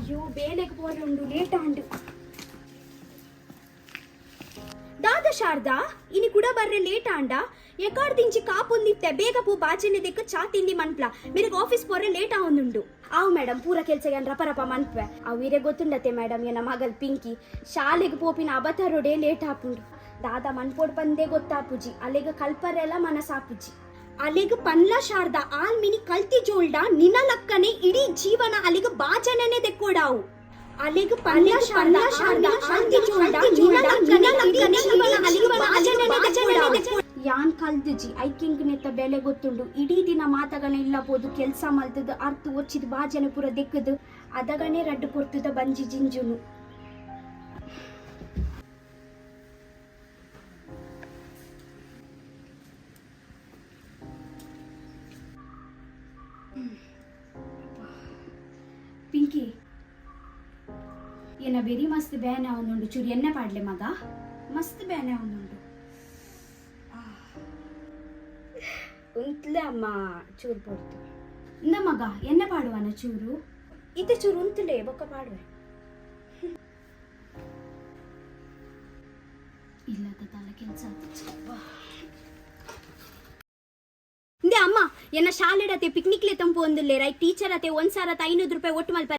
ಅಯ್ಯೋ ಬೇಲೆಗೆ ಪೋರುಂಡು ಲೇಟ್ ಆಂಡು ದಾದ ಶಾರದಾ ಇನಿ ಕೂಡ ಬರ್ರೆ ಲೇಟ್ ಆಂಡ ಎಕಾಡ್ ತಿಂಚಿ ಕಾಪೊಂದಿತ್ತೆ ಬೇಗ ಪೂ ಬಾಚನೆ ದೆಕ್ಕ ಚಾ ತಿಂಡಿ ಮನ್ಪ್ಲ ಮೇರೆಗ್ ಆಫೀಸ್ ಪೋರೆ ಲೇಟ್ ಆವೊಂದುಂಡು ಆವ್ ಮೇಡಮ್ ಪೂರ ಕೆಲ್ಸ ರಪ ರಪ ಮನ್ಪೆ ಅವು ಇರೆ ಗೊತ್ತುಂಡತೆ ಮೇಡಮ್ ಎನ್ನ ಮಗಲ್ ಪಿಂಕಿ ಶಾಲೆಗೆ ಪೋಪಿನ ಅವತಾರೋಡೆ ಲೇಟ್ ಆಪುಂಡು ದಾದ ಮನ್ಪೋಡ್ ಬಂದೇ ಗೊತ್ತಾಪುಜಿ ಅಲೆಗ ಕಲ್ಪರೆಲ್ಲ ಮನಸಾಪುಜಿ ಅಲೆಗ ಪನ್ಲ ಶಾರದಾ ಆಲ್ ಮಿನಿ ಕಲ್ತಿ ಜೋಲ್ಡ ನಿನ ಲಕ್ಕನೆ ಇಡೀ ಜೀವನ ಅಲೆಗ ಬಾಚನೆನೆ ದೆಕ್ಕೋಡಾವು ಅಲೆಗ ಪನ್ಲ ಶಾರದಾ ಕಲ್ತಿ ಜೋಲ್ಡ ನಿನ ಲಕ್ಕನೆ ಇಡೀ ಜೀವನ ಅಲೆಗ ಬಾಚನೆನೆ ದೆಕ್ಕೋಡಾವು ಯಾನ್ ಕಲ್ತಿಜಿ ಐಕಿಂಗ್ ನೆತ್ತ ಬೆಲೆ ಗೊತ್ತುಂಡು ಇಡೀ ದಿನ ಮಾತಗನ ಇಲ್ಲ ಬೋದು ಕೆಲ್ಸ ಮಲ್ತದ ಅರ್ಥ ಒಚ್ಚಿದ ಬಾಜನೆ ಪುರ ದೆಕ್ಕದು ಅದಗನೆ ರಡ್ಡು ಪೊರ್ತದ ಬಂಜಿ ಜಿಂಜುನು ಪಿಂಕಿ ಏನ ಬೆರಿ ಮಸ್ತ್ ಬೇನೆ ಅವನುಂಡು ಚೂರು ಎಣ್ಣೆ ಪಾಡ್ಲೆ ಮಗ ಮಸ್ತ್ ಬೇನೆ ಅವನುಂಡು ಉಂತ್ಲೆ ಅಮ್ಮ ಚೂರು ಪೊರ್ತು ಇಂದ ಮಗ ಎಣ್ಣೆ ಪಾಡುವನ ಚೂರು ಇದು ಚೂರು ಉಂತ್ಲೆ ಬೊಕ್ಕ ಪಾಡುವೆ ಇಲ್ಲದ ತಲೆ ಕೆಲಸ ಇಂದೆ ಅಮ್ಮ ಎನ್ನ ಶಾಲೆಡತೆ ಪಿಕ್ನಿಕ್ ಲೆ ತಂಪು ಒಂದಿಲ್ಲೆ ರೈ ಟೀಚರ್ ಅತೆ 1,500 ರೂಪಾಯಿ ಒಟ್ಟು ಮಲ್ಪ